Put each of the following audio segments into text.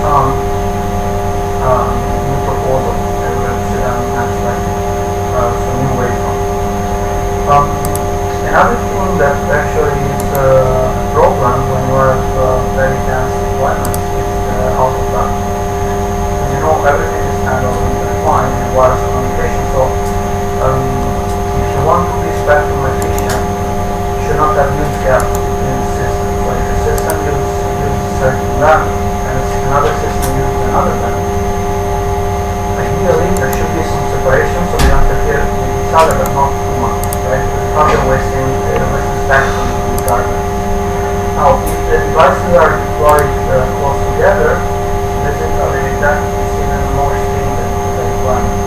some new proposal, and we're going to sit down and have some new waveforms. Another thing that actually is a problem when you have very dense deployments is out of band. You know, everything is kind of intertwined in wireless communication, so if you want to be spectrum efficient, you should not have huge gap between the systems. So if a system uses a certain band and another system uses another band, ideally there should be some separation so they interfere with each other, but not too much, right? Because not you're wasting spectrum regardless. Now, if the devices are deployed close together, basically that is even more stringent to the deployment.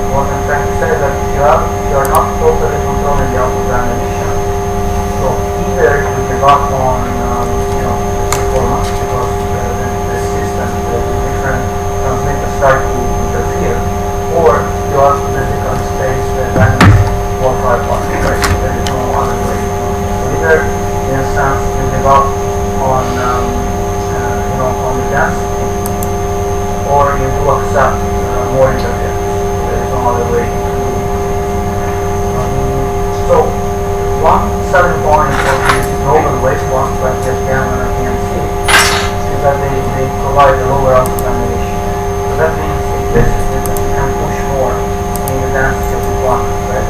What I'm trying to say is that you are not totally controlling the output band emission. So either you give up on the performance because the system, the different transmitters start to interfere, or you have to basically space the bandwidth 4 or 5 parts, right? So there is no other way. So either, in a sense, you give up on on the density, or you do accept more interference. There is no other way to do it. So one selling point of these global waveforms like FDM and EMC is that they provide a lower output band emission. So that means implicitly that you can push more in the density of deployment, right?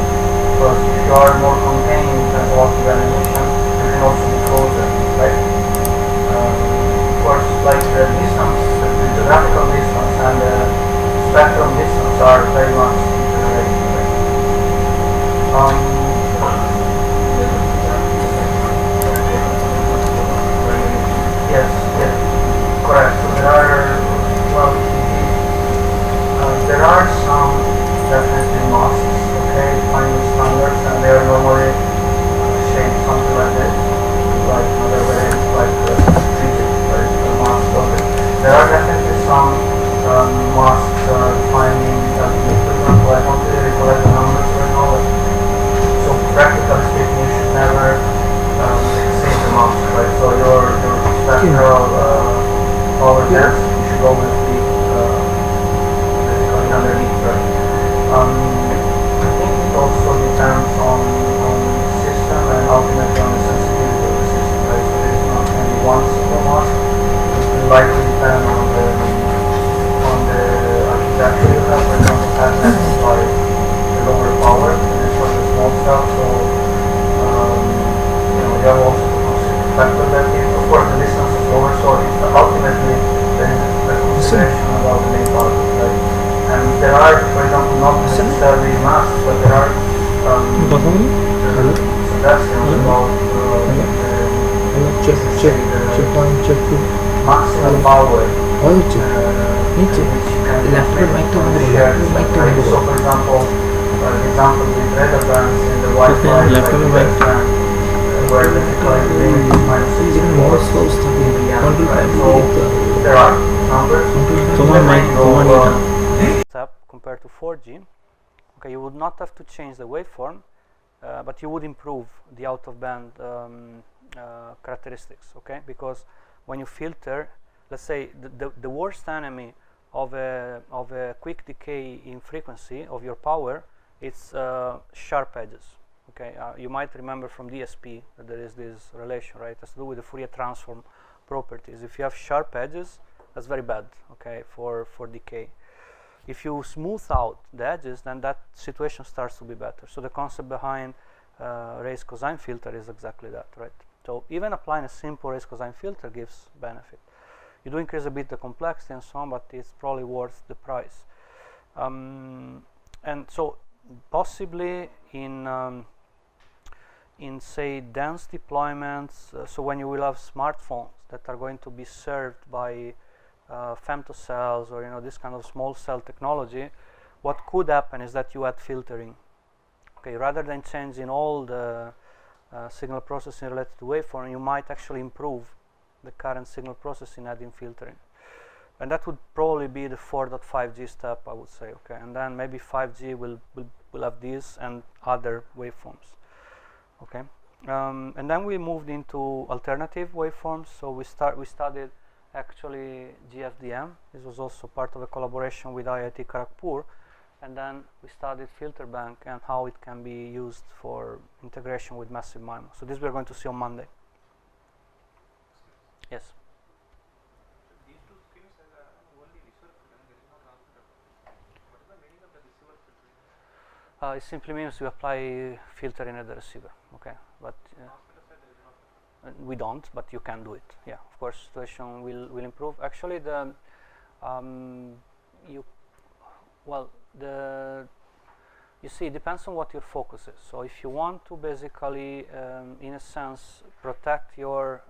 Because if you are more contained in terms of output band emission, you can also be closer, right? Of course, like the distance, the geographical distance and the spectrum distance are very much interrelated, right? Yes, correct. So there are some definitely masks, okay, final standards, and they are normally shaped something like this, like another way, like rigid, right, a mask of it. There are definitely some masks defining for example, I don't really recollect the numbers right now, but so practically speaking, you should never exceed the mask, right? So your spectral power density should always be basically underneath, right? I think it also depends on the system and ultimately on the sensitivity of the system, right? So there is not only one single mask. It will likely depend on the architecture you have. For example, Ethernet implies the lower power and it's for the small cell, so you have also to consider the fact that of course the distance is lower, so it's ultimately there is a consideration about the main part, right? And there are, for example, not necessarily masks, but there are suggestions about maximum power which you can share. So for example, the example with radar bands in the Wi-Fi band, where basically the limit is minus 64 milliamps, so there are numbers. Compared to 4G, okay, you would not have to change the waveform, but you would improve the out-of-band characteristics, okay? Because when you filter, let's say the worst enemy of a quick decay in frequency of your power, it's sharp edges. Okay, you might remember from DSP that there is this relation, right? It has to do with the Fourier transform properties. If you have sharp edges, that's very bad, okay, for decay. If you smooth out the edges, then that situation starts to be better. So the concept behind raised cosine filter is exactly that, right? So even applying a simple raised cosine filter gives benefit. You do increase a bit the complexity and so on, but it's probably worth the price. And so possibly in say dense deployments, so when you will have smartphones that are going to be served by femtocells or this kind of small cell technology, what could happen is that you add filtering. Okay, rather than changing all the signal processing related to waveform, you might actually improve the current signal processing adding filtering, and that would probably be the 4.5G step, I would say. Okay, and then maybe 5G will have these and other waveforms. Okay, and then we moved into alternative waveforms. So we studied actually GFDM. This was also part of a collaboration with IIT Kharagpur, and then we studied filter bank and how it can be used for integration with massive MIMO. So this we are going to see on Monday. Yes. These two schemes are only receiver filter, there is no transmitter. What is the meaning of the receiver filter? It simply means you apply filter in the receiver. Okay, but Transmitter side there is no filter. we don't, but you can do it. Yeah, of course, situation will improve. Actually, the you see, it depends on what your focus is. So if you want to basically, in a sense, protect your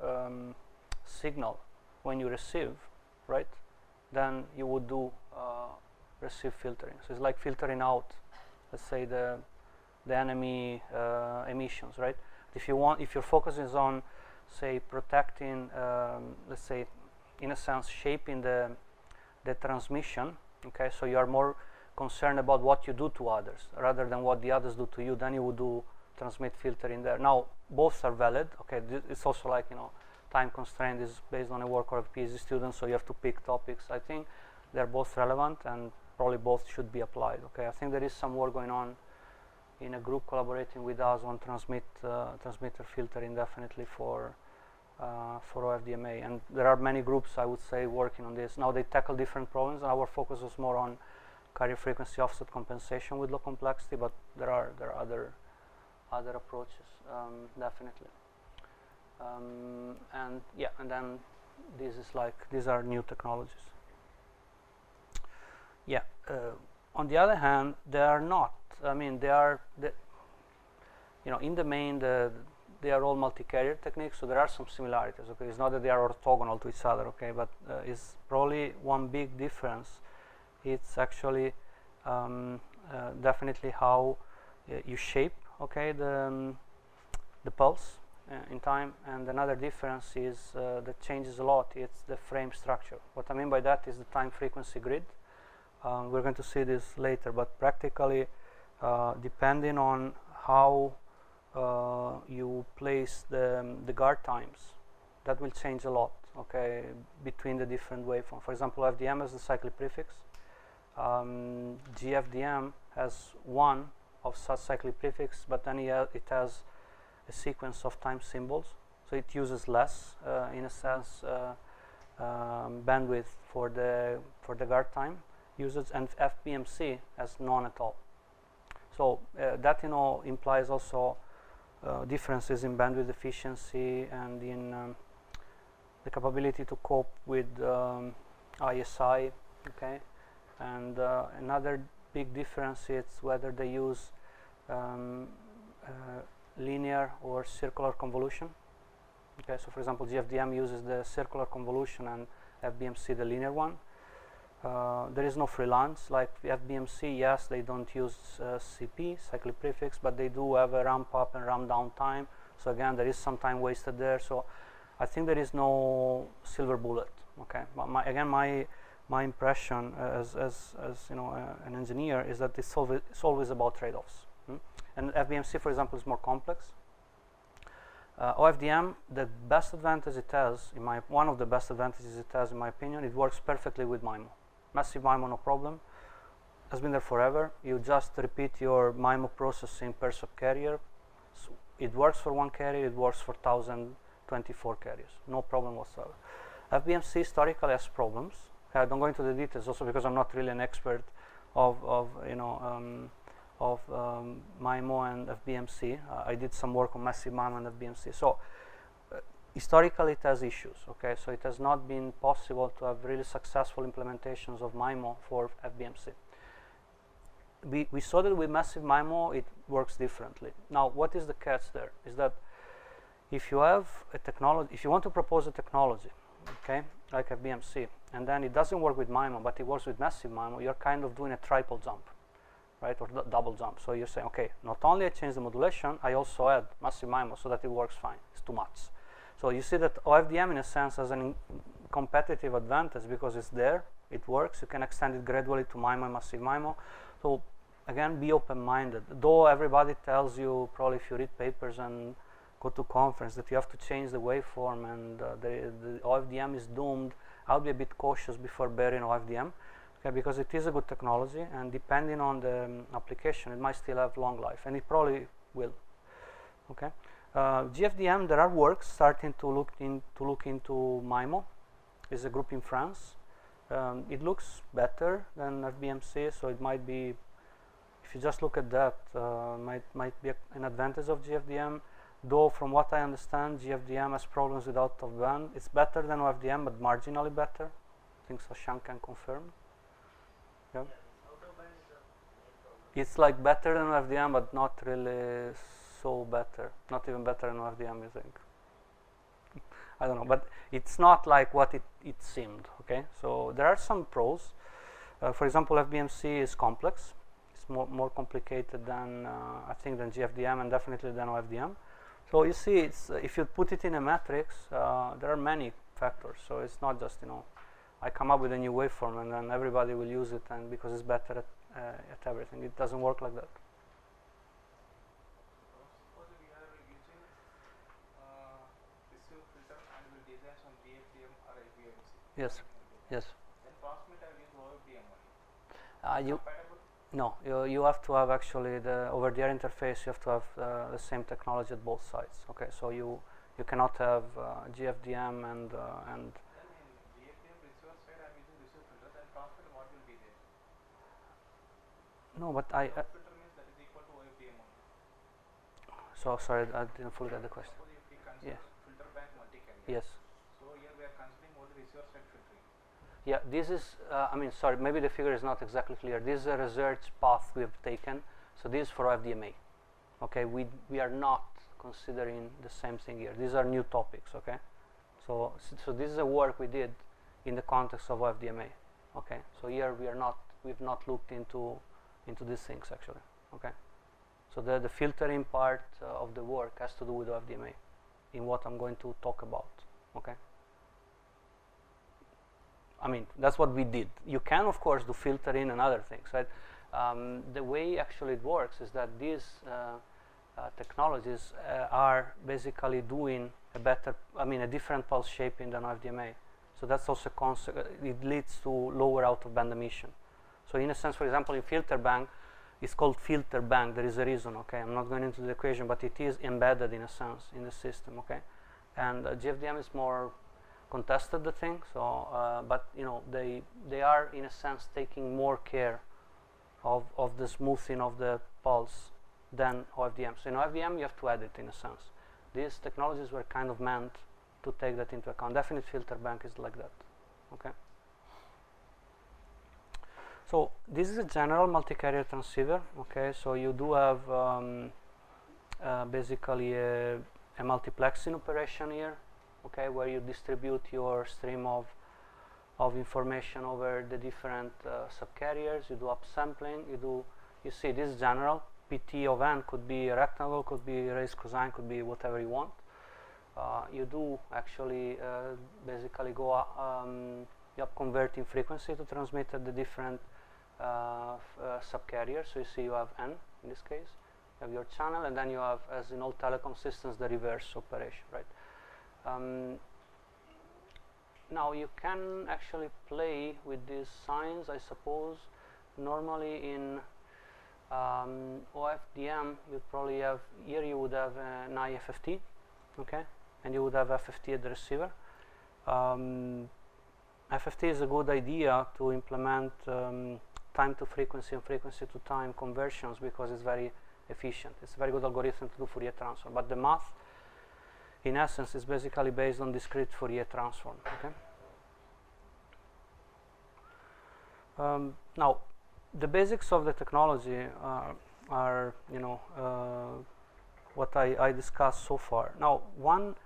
signal when you receive, right? Then you would do receive filtering. So it's like filtering out, let's say, the enemy emissions, right? If your focus is on, say, protecting, let's say, in a sense, shaping the transmission, okay, so you are more concerned about what you do to others rather than what the others do to you, then you would do transmit filter in there. Now, both are valid, okay, it's also like, you know, time constraint is based on a work of a PhD student, so you have to pick topics. I think they're both relevant and probably both should be applied, okay. I think there is some work going on in a group collaborating with us on transmitter filtering, definitely for OFDMA, and there are many groups, I would say, working on this. Now they tackle different problems, and our focus was more on carrier frequency offset compensation with low complexity, but there are other approaches, definitely. And yeah, and then these are new technologies. Yeah. On the other hand, they are not. I mean, you know, in the main, they are all multi-carrier techniques, so there are some similarities. Okay, it's not that they are orthogonal to each other. Okay, but is probably one big difference. It's actually definitely how you shape, okay, the pulse in time, and another difference is that changes a lot. It's the frame structure. What I mean by that is the time frequency grid. We're going to see this later, but practically, depending on how you place the guard times, that will change a lot, okay, between the different waveforms. For example, FDM has the cyclic prefix. GFDM has one of such cyclic prefix, but then it has a sequence of time symbols, so it uses less, in a sense, bandwidth for the guard time usage, and FBMC has none at all. So that, you know, implies also differences in bandwidth efficiency and in the capability to cope with ISI, okay. And another big difference is whether they use linear or circular convolution. Okay, so for example, GFDM uses the circular convolution and FBMC the linear one. There is no free lunch like FBMC. Yes, they don't use CP, cyclic prefix, but they do have a ramp up and ramp down time. So again, there is some time wasted there. So I think there is no silver bullet. Okay, but my impression as you know, an engineer, is that it's always about trade-offs. And FBMC, for example, is more complex. OFDM, the best advantage it has, one of the best advantages it has, in my opinion, it works perfectly with MIMO. Massive MIMO, no problem. Has been there forever. You just repeat your MIMO processing per subcarrier. So it works for one carrier. It works for 1024 carriers. No problem whatsoever. FBMC historically has problems. I don't go into the details, also because I'm not really an expert of MIMO and FBMC. I did some work on massive MIMO and FBMC. So historically it has issues, okay? So it has not been possible to have really successful implementations of MIMO for FBMC. We saw that with massive MIMO it works differently. Now, what is the catch there? Is that if you have a technology, if you want to propose a technology, okay, like FBMC, and then it doesn't work with MIMO, but it works with massive MIMO, you're kind of doing a triple jump, right, or double jump. So you're saying, okay, not only I change the modulation, I also add massive MIMO so that it works fine. It's too much. So you see that OFDM, in a sense, has a competitive advantage because it's there, it works. You can extend it gradually to MIMO and massive MIMO. So again, be open-minded. Though everybody tells you, probably if you read papers and go to conference, that you have to change the waveform and the OFDM is doomed I'll be a bit cautious before betting on FDM, okay, because it is a good technology, and depending on the application, it might still have long life, and it probably will. Okay, GFDM. There are works starting to look into MIMO. Is a group in France. It looks better than FBMC, so it might be. If you just look at that, might be an advantage of GFDM. Though, from what I understand, GFDM has problems with out of band. It's better than OFDM, but marginally better. I think Sashank can confirm. Yeah. It's like better than OFDM, but not really so better. Not even better than OFDM, I think. I don't know, but it's not like what it seemed. Okay, so there are some pros. For example, FBMC is complex. It's more complicated than I think than GFDM, and definitely than OFDM. So you see, it's if you put it in a matrix, there are many factors. So it's not just, you know, I come up with a new waveform and then everybody will use it, and because it's better at everything. It doesn't work like that. Suppose we are using receive filter and will design some GFDM or FBMC. Yes. Yes. Then transmit I will use OFDM only. You Compatible? No, you have to have actually the over-the-air interface. You have to have the same technology at both sides. Okay, so you cannot have GFDM and Then in GFDM receiver side I am using receive filter, then transmit what will be there? no, but Filter means that is equal to OFDM only. so sorry, I didn't fully get the question. Suppose if we consider Yes. filter bank multi-carrier. Yes. So here we are considering only receiver side filtering. Yeah, this is, I mean, sorry, maybe the figure is not exactly clear. This is a research path we have taken. So this is for FDMA. Okay, we are not considering the same thing here. These are new topics, okay? So this is a work we did in the context of FDMA. Okay, so here we've not looked into these things actually. Okay, so the filtering part of the work has to do with FDMA in what I'm going to talk about. Okay. I mean, that's what we did. You can, of course, do filtering and other things, right? The way actually it works is that these technologies are basically doing a different pulse shaping than FDMA. So that's also it leads to lower out-of-band emission. So in a sense, for example, in filter bank, it's called filter bank. There is a reason, okay? I'm not going into the equation, but it is embedded in a sense in the system, okay? And GFDM is more contested the thing, so but you know they are in a sense taking more care of the smoothing of the pulse than OFDM. So in OFDM you have to add it in a sense. These technologies were kind of meant to take that into account. Definite filter bank is like that. Okay. So this is a general multi-carrier transceiver. Okay, so you do have basically a multiplexing operation here. Okay, where you distribute your stream of information over the different subcarriers. You do upsampling. You see this is general. PT of n could be a rectangle, could be raised cosine, could be whatever you want. You do actually basically go you have converting frequency to transmit at the different subcarriers. So you see you have n in this case. You have your channel, and then you have, as in all telecom systems, the reverse operation, right? Now you can actually play with these signs, I suppose. Normally in OFDM you probably have, here you would have an IFFT, okay, and you would have FFT at the receiver. FFT is a good idea to implement time to frequency and frequency to time conversions because it's very efficient. It's a very good algorithm to do Fourier transform, but the math in essence is basically based on discrete Fourier transform. Okay. Now, the basics of the technology are what I discussed so far. Now, one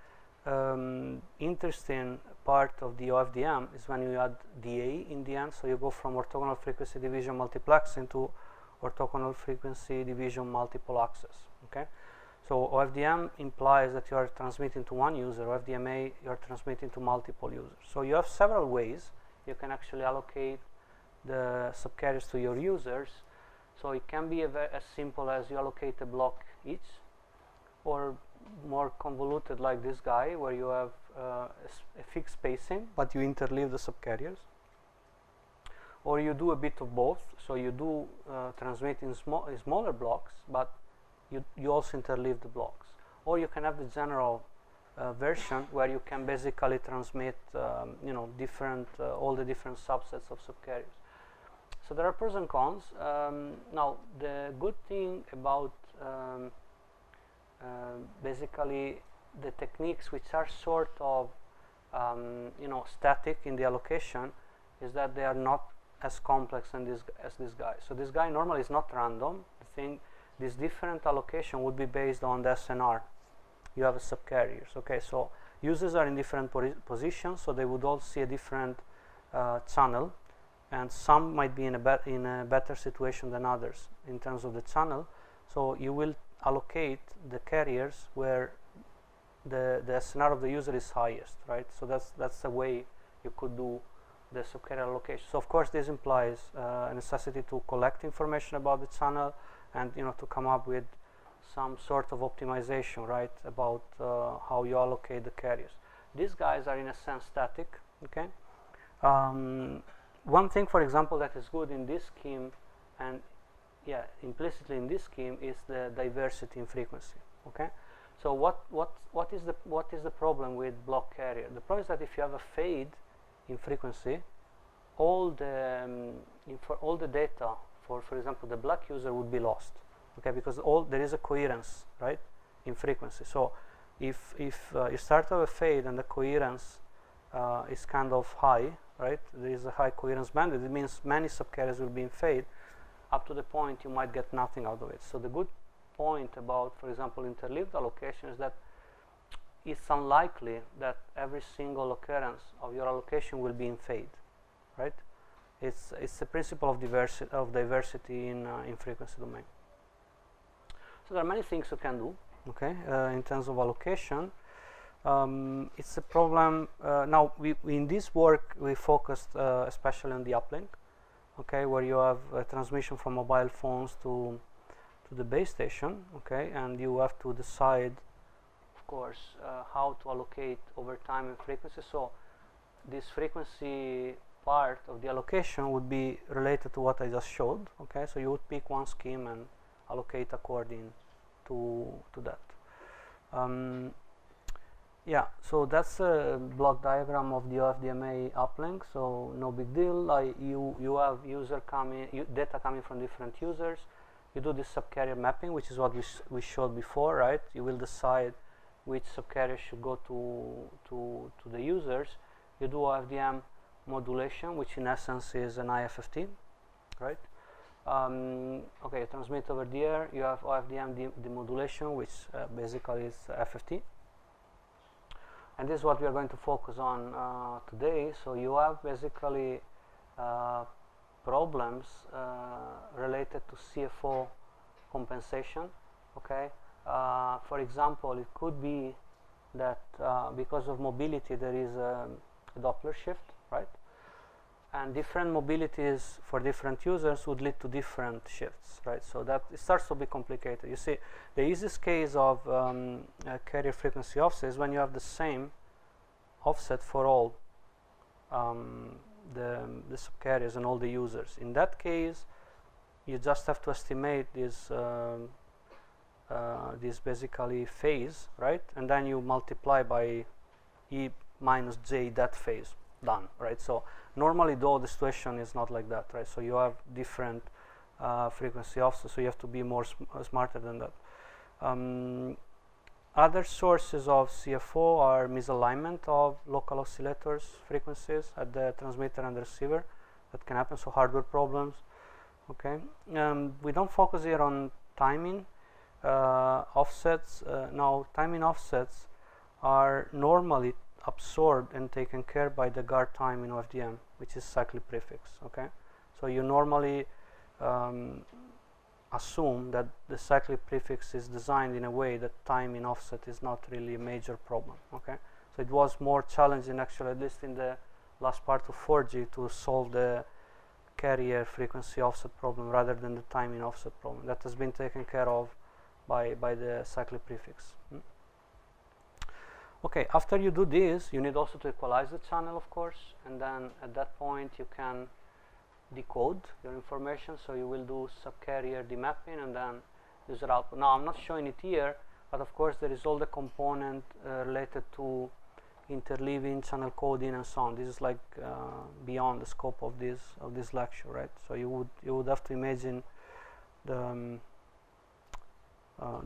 interesting part of the OFDM is when you add DA in the end. So you go from orthogonal frequency division multiplexing to orthogonal frequency division multiple access. Okay. So OFDM implies that you are transmitting to one user. OFDMA, you are transmitting to multiple users. So you have several ways you can actually allocate the subcarriers to your users. So it can be as simple as you allocate a block each, or more convoluted like this guy, where you have a fixed spacing, but you interleave the subcarriers, or you do a bit of both. So you do transmit in smaller blocks, but you also interleave the blocks. Or you can have the general version where you can basically transmit different all the different subsets of subcarriers. So there are pros and cons. Now the good thing about basically the techniques which are sort of static in the allocation is that they are not as complex as this guy. So this guy normally is not random. This different allocation would be based on the SNR. You have a subcarriers. Okay, so users are in different positions, so they would all see a different channel, and some might be in a better situation than others in terms of the channel. So you will allocate the carriers where the SNR of the user is highest, right? So that's the way you could do the subcarrier allocation. So of course this implies a necessity to collect information about the channel, and to come up with some sort of optimization, right, about how you allocate the carriers. These guys are in a sense static. Okay. One thing, for example, that is good in this scheme, and implicitly in this scheme, is the diversity in frequency. Okay. So what is the problem with block carrier? The problem is that if you have a fade in frequency, all the data for example the black user would be lost. Okay, because there is a coherence, right, in frequency. So if you start with a fade and the coherence is kind of high, right, there is a high coherence bandwidth, it means many subcarriers will be in fade up to the point you might get nothing out of it. So the good point about, for example, interleaved allocation is that it's unlikely that every single occurrence of your allocation will be in fade, right? It's the principle of diversity in frequency domain. So there are many things you can do, okay, in terms of allocation. It's a problem. Now, in this work we focused especially on the uplink, okay, where you have a transmission from mobile phones to the base station, okay, and you have to decide, of course, how to allocate over time and frequency. So this frequency part of the allocation would be related to what I just showed. Okay, so you would pick one scheme and allocate according to that. So that's a block diagram of the OFDMA uplink. So no big deal. You have data coming from different users. You do this subcarrier mapping, which is what we showed before, right? You will decide which subcarrier should go to the users. You do OFDM modulation, which in essence is an IFFT, right? Okay, transmit over the air. You have OFDM demodulation, which basically is FFT. And this is what we are going to focus on today. So you have basically problems related to CFO compensation. Okay, for example, it could be that because of mobility there is a Doppler shift, right? And different mobilities for different users would lead to different shifts, right? So that it starts to be complicated. You see, the easiest case of carrier frequency offset is when you have the same offset for all the subcarriers and all the users. In that case, you just have to estimate this basically phase, right? And then you multiply by E minus J that phase. Done, right? So normally though the situation is not like that, right? So you have different frequency offsets, so you have to be more smarter than that. Other sources of CFO are misalignment of local oscillators frequencies at the transmitter and the receiver. That can happen, so hardware problems. Okay, we don't focus here on timing offsets. Now timing offsets are normally absorbed and taken care by the guard time in OFDM, which is cyclic prefix. Okay, so you normally assume that the cyclic prefix is designed in a way that time in offset is not really a major problem. Okay, so it was more challenging actually, at least in the last part of 4G, to solve the carrier frequency offset problem rather than the time in offset problem. That has been taken care of by the cyclic prefix. Okay, after you do this, you need also to equalize the channel, of course, and then at that point you can decode your information. So you will do subcarrier demapping and then user output. Now I'm not showing it here, but of course there is all the component related to interleaving, channel coding, and so on. This is like beyond the scope of this lecture, right? So you would have to imagine the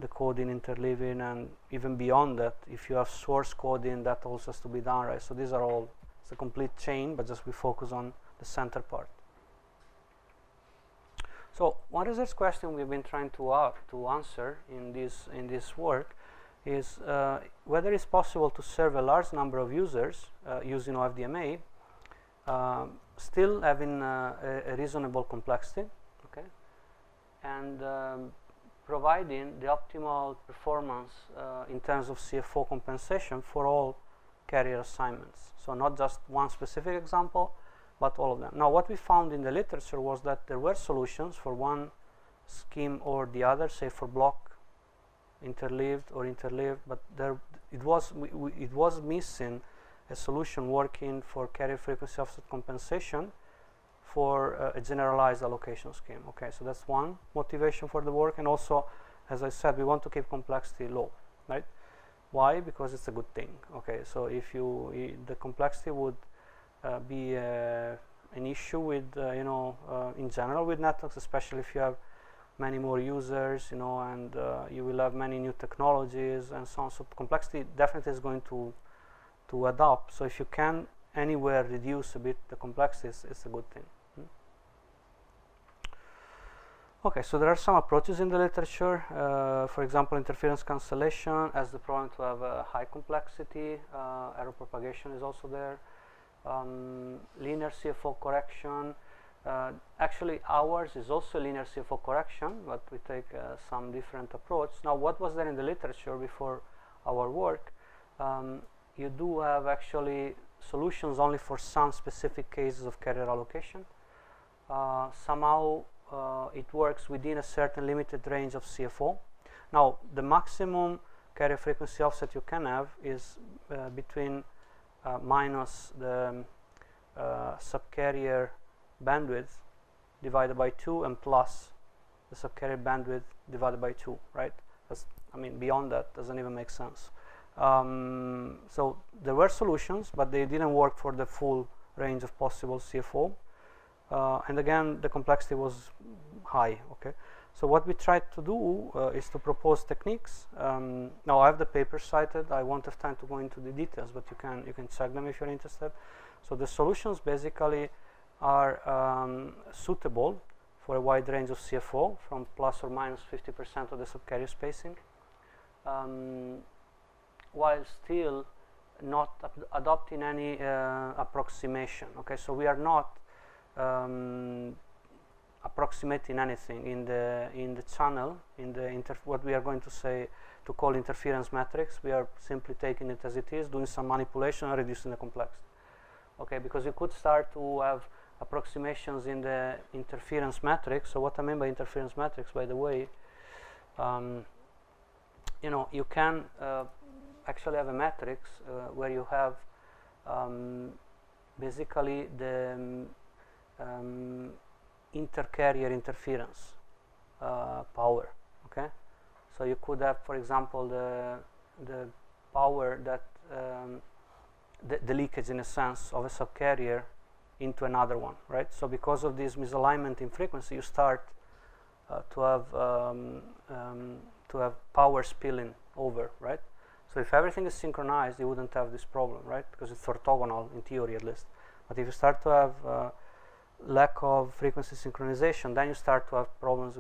coding, interleaving, and even beyond that, if you have source coding, that also has to be done, right? So these are all, it's a complete chain, but just we focus on the center part. So one research question we've been trying to answer in this work is whether it's possible to serve a large number of users using OFDMA, still having a reasonable complexity, okay, and providing the optimal performance in terms of CFO compensation for all carrier assignments. So not just one specific example, but all of them. Now what we found in the literature was that there were solutions for one scheme or the other, say for block interleaved or interleaved, but it was missing a solution working for carrier frequency offset compensation for a generalized allocation scheme. Okay, so that's one motivation for the work, and also, as I said, we want to keep complexity low, right? Why? Because it's a good thing. Okay, so if the complexity would be an issue with in general with networks, especially if you have many more users, and you will have many new technologies and so on. So complexity definitely is going to add up. So if you can anywhere reduce a bit the complexity, it's a good thing. Okay, so there are some approaches in the literature. For example, interference cancellation has the problem to have a high complexity. Error propagation is also there. Linear CFO correction. Actually, ours is also linear CFO correction, but we take some different approach. Now, what was there in the literature before our work? You do have actually solutions only for some specific cases of carrier allocation. Somehow it works within a certain limited range of CFO. Now, the maximum carrier frequency offset you can have is between minus the subcarrier bandwidth divided by 2 and plus the subcarrier bandwidth divided by 2, right? I mean, beyond that doesn't even make sense. So there were solutions, but they didn't work for the full range of possible CFO. And again, the complexity was high. Okay, so what we tried to do is to propose techniques. Now I have the paper cited. I won't have time to go into the details, but you can check them if you're interested. So the solutions basically are suitable for a wide range of CFO, from plus or minus 50% of the subcarrier spacing, while still not adopting any approximation. Okay, so we are not approximating anything in the channel, what we are going to call interference matrix. We are simply taking it as it is, doing some manipulation and reducing the complexity. Okay, because you could start to have approximations in the interference matrix. So what I mean by interference matrix, by the way, you can actually have a matrix where you have basically the intercarrier interference power. Okay, so you could have, for example, the power that the leakage, in a sense, of a subcarrier into another one, right? So because of this misalignment in frequency, you start to have power spilling over, right? So if everything is synchronized, you wouldn't have this problem, right? Because it's orthogonal in theory, at least. But if you start to have lack of frequency synchronization, then you start to have problems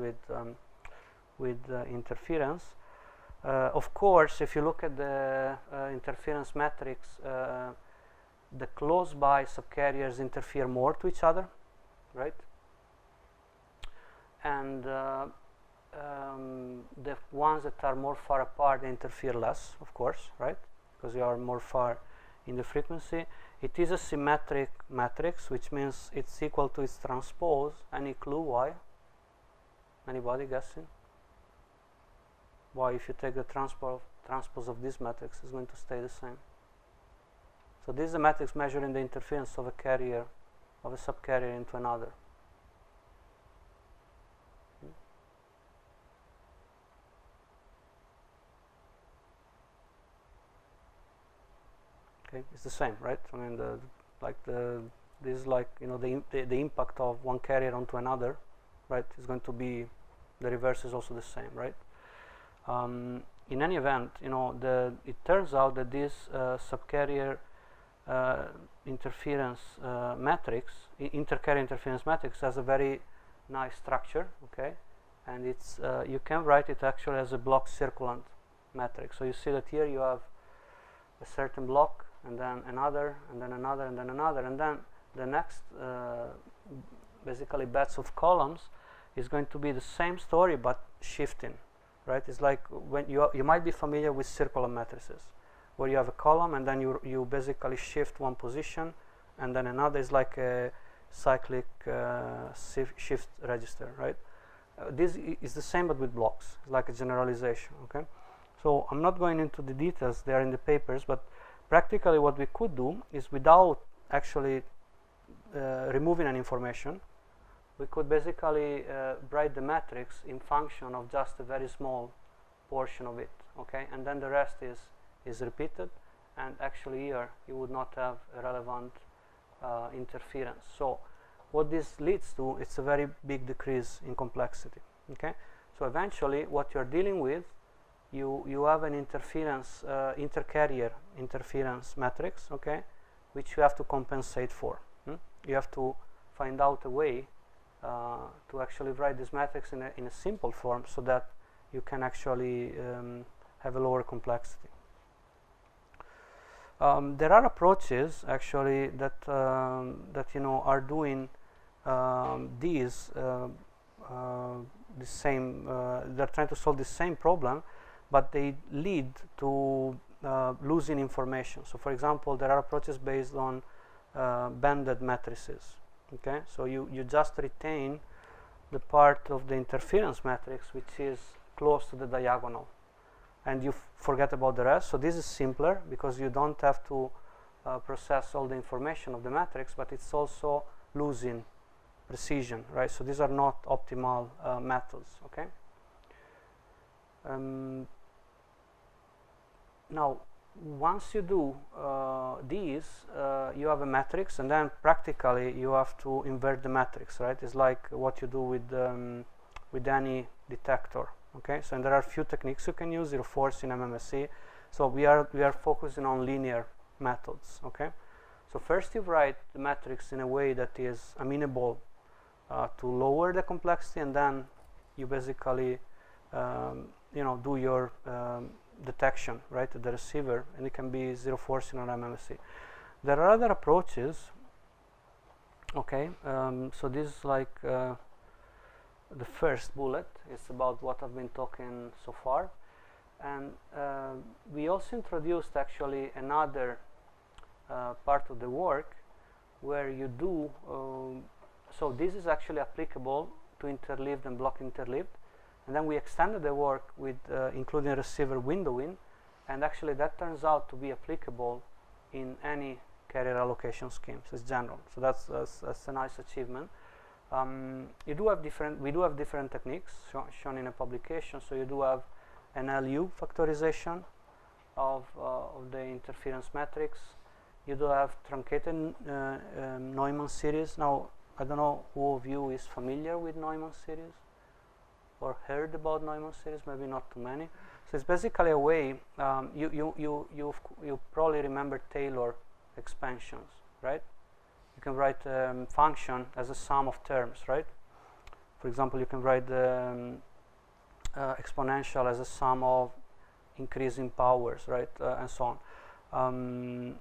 with interference. Of course, if you look at the interference matrix, the close by subcarriers interfere more to each other, right? And the ones that are more far apart, they interfere less, of course, right? Because you are more far in the frequency. It is a symmetric matrix, which means it's equal to its transpose. Any clue why? Anybody guessing? Why, if you take the transpose of this matrix is going to stay the same. So this is a matrix measuring the interference of a carrier, of a subcarrier into another. Okay, it's the same, right? I mean, this is like, you know, the impact of one carrier onto another, right? Is going to be, the reverse is also the same, right? In any event, you know, it turns out that this subcarrier interference matrix, intercarrier interference matrix, has a very nice structure, okay? And it's you can write it actually as a block circulant matrix. So you see that here you have a certain block, and then another, and then another, and then another, and then the next basically batch of columns is going to be the same story but shifting, right? It's like when you might be familiar with circular matrices, where you have a column and then you basically shift one position and then another. Is like a cyclic shift register, right? This is the same but with blocks. It's like a generalization, okay? So I'm not going into the details, they are in the papers, but practically what we could do is, without actually removing an information, we could basically write the matrix in function of just a very small portion of it, okay? And then the rest is repeated, and actually here you would not have a relevant interference. So what this leads to, it's a very big decrease in complexity, okay? So eventually what you're dealing with, you have an interference, intercarrier interference matrix, okay, which you have to compensate for. You have to find out a way to actually write this matrix in a simple form, so that you can actually have a lower complexity. There are approaches actually that you know are doing these the same. They're trying to solve the same problem, but they lead to losing information. So, for example, there are approaches based on banded matrices. Okay, so you just retain the part of the interference matrix which is close to the diagonal, and you forget about the rest. So this is simpler because you don't have to process all the information of the matrix, but it's also losing precision, right? So these are not optimal methods, okay? Now, once you do these, you have a matrix, and then practically you have to invert the matrix, right? It's like what you do with any detector, okay? So, and there are a few techniques you can use, zero forcing, MMSE. So we are focusing on linear methods, okay? So first you write the matrix in a way that is amenable to lower the complexity, and then you basically you know, do your detection, right, to the receiver, and it can be zero forcing or MMSE. There are other approaches, okay? So this is like the first bullet. It's about what I've been talking so far, and we also introduced actually another part of the work where you do so this is actually applicable to interleaved and block interleaved. And then we extended the work with including receiver windowing, and actually that turns out to be applicable in any carrier allocation scheme. So it's general. So that's a nice achievement. We do have different techniques shown in a publication. So you do have an LU factorization of the interference matrix. You do have truncated Neumann series. Now I don't know who of you is familiar with Neumann series or heard about Neumann series, maybe not too many. So it's basically a way, you probably remember Taylor expansions, right? You can write function as a sum of terms, right? For example, you can write the exponential as a sum of increasing powers, right? And so on.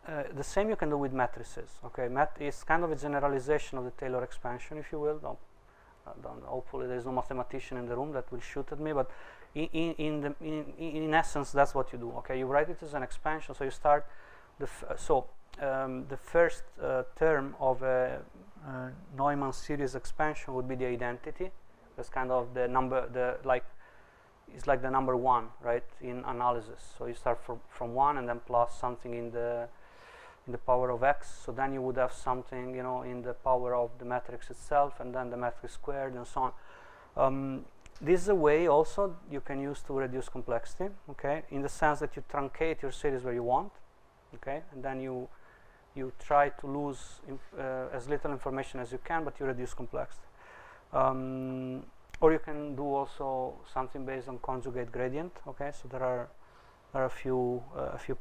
The same you can do with matrices, okay? It's kind of a generalization of the Taylor expansion, if you will. Hopefully there's no mathematician in the room that will shoot at me, but in essence that's what you do, okay? You write it as an expansion, so you start the first term of a Neumann series expansion would be the identity. That's kind of the number, is like the number 1, right, in analysis. So you start from 1 and then plus something in the power of x. So then you would have something, you know, in the power of the matrix itself, and then the matrix squared, and so on. This is a way also you can use to reduce complexity, okay, in the sense that you truncate your series where you want, okay, and then you try to lose as little information as you can, but you reduce complexity. Or you can do also something based on conjugate gradient, okay. So there are a few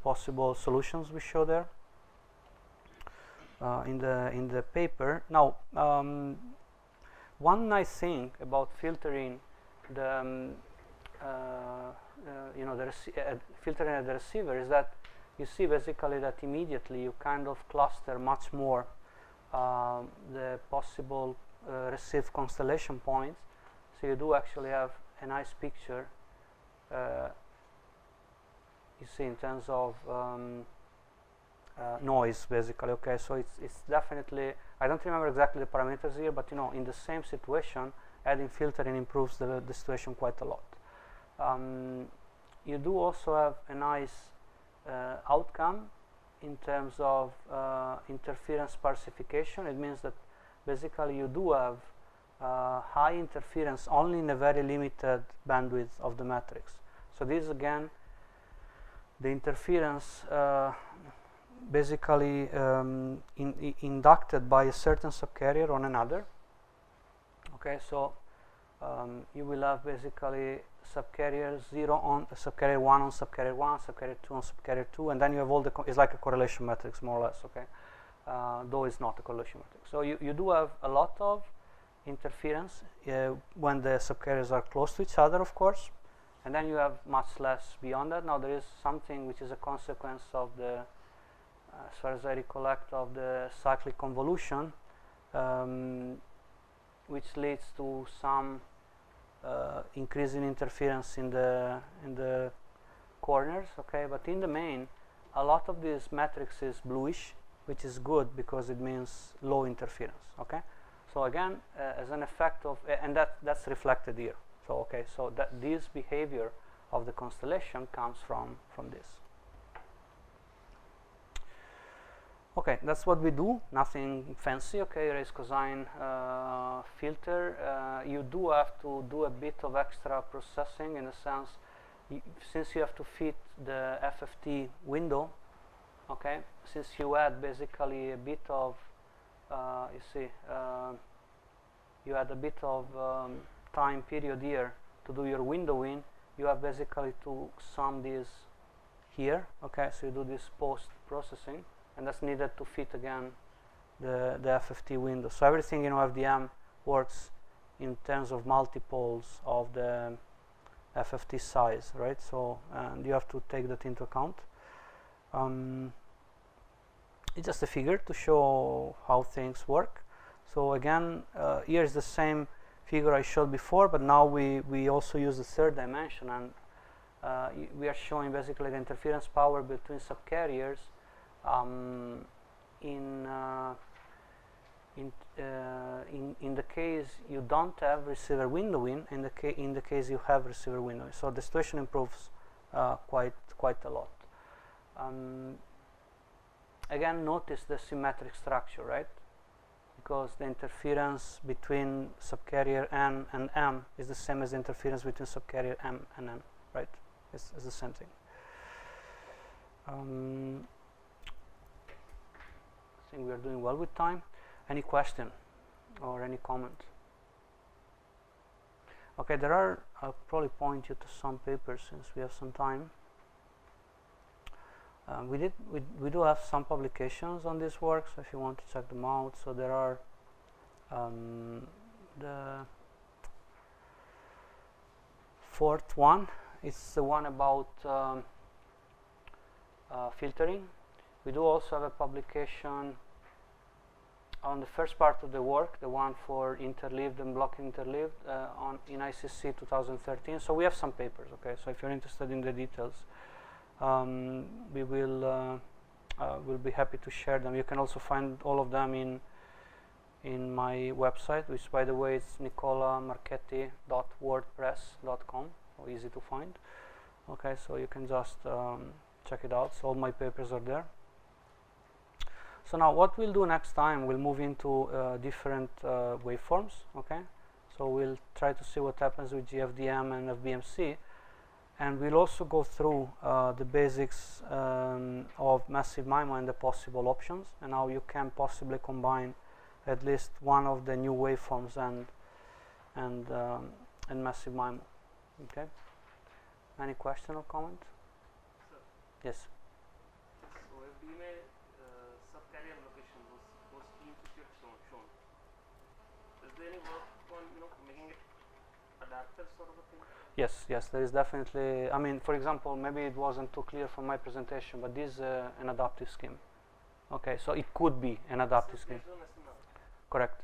possible solutions we show there in the paper. Now, one nice thing about filtering the you know, filtering at the receiver is that you see basically that immediately you kind of cluster much more the possible received constellation points. So you do actually have a nice picture, you see, in terms of noise, basically, okay. So it's definitely, I don't remember exactly the parameters here, but you know, in the same situation, adding filtering improves the situation quite a lot. You do also have a nice outcome in terms of interference sparsification. It means that basically you do have high interference only in a very limited bandwidth of the matrix. So this again, the interference basically inducted by a certain subcarrier on another. Okay, so you will have basically subcarrier 0 on subcarrier 1 on subcarrier 1, subcarrier 2 on subcarrier 2, and then you have all the it's like a correlation matrix more or less, okay, though it's not a correlation matrix. So you do have a lot of interference when the subcarriers are close to each other, of course, and then you have much less beyond that. Now there is something which is a consequence of the as far as I recollect, of the cyclic convolution, which leads to some increase in interference in the corners, okay. But in the main, a lot of this matrix is bluish, which is good because it means low interference, okay. So again, as an effect of and that's reflected here. So okay, so that this behavior of the constellation comes from this. Okay, that's what we do, nothing fancy, okay, raise cosine filter. You do have to do a bit of extra processing in a sense, since you have to fit the FFT window, okay, since you add basically a bit of, you see, you add a bit of time period here to do your windowing, you have basically to sum this here, okay, so you do this post-processing, and that's needed to fit again the FFT window. So everything in FDM works in terms of multiples of the FFT size, right? So and you have to take that into account. It's just a figure to show how things work. So again, here is the same figure I showed before, but now we also use the third dimension, and we are showing basically the interference power between subcarriers in the case you don't have receiver windowing, in the case you have receiver windowing. So the situation improves quite a lot. Again, notice the symmetric structure, right? Because the interference between subcarrier N and M is the same as the interference between subcarrier M and N, right? It's the same thing. I think we are doing well with time. Any question or any comment? Okay, I'll probably point you to some papers since we have some time. We do have some publications on this work, so if you want to check them out. So there are the fourth one. It's the one about filtering. We do also have a publication on the first part of the work, the one for interleaved and block interleaved in ICC 2013. So we have some papers, okay? So if you're interested in the details, we will we'll be happy to share them. You can also find all of them in my website, which by the way is nicolamarchetti.wordpress.com. or easy to find. Okay, so you can just check it out. So all my papers are there. So now what we'll do next time, we'll move into different waveforms. Okay, so we'll try to see what happens with GFDM and FBMC, and we'll also go through the basics of massive MIMO and the possible options, and how you can possibly combine at least one of the new waveforms and massive MIMO. Okay. Any question or comment? Sir, Yes. so FDMA subcarrier location, those schemes which you have shown, is there any work on making it adaptive sort of a thing? Yes, yes, there is definitely. I mean, for example, maybe it wasn't too clear from my presentation, but this is an adaptive scheme. Okay, so it could be an adaptive scheme. Based on SMR. Correct.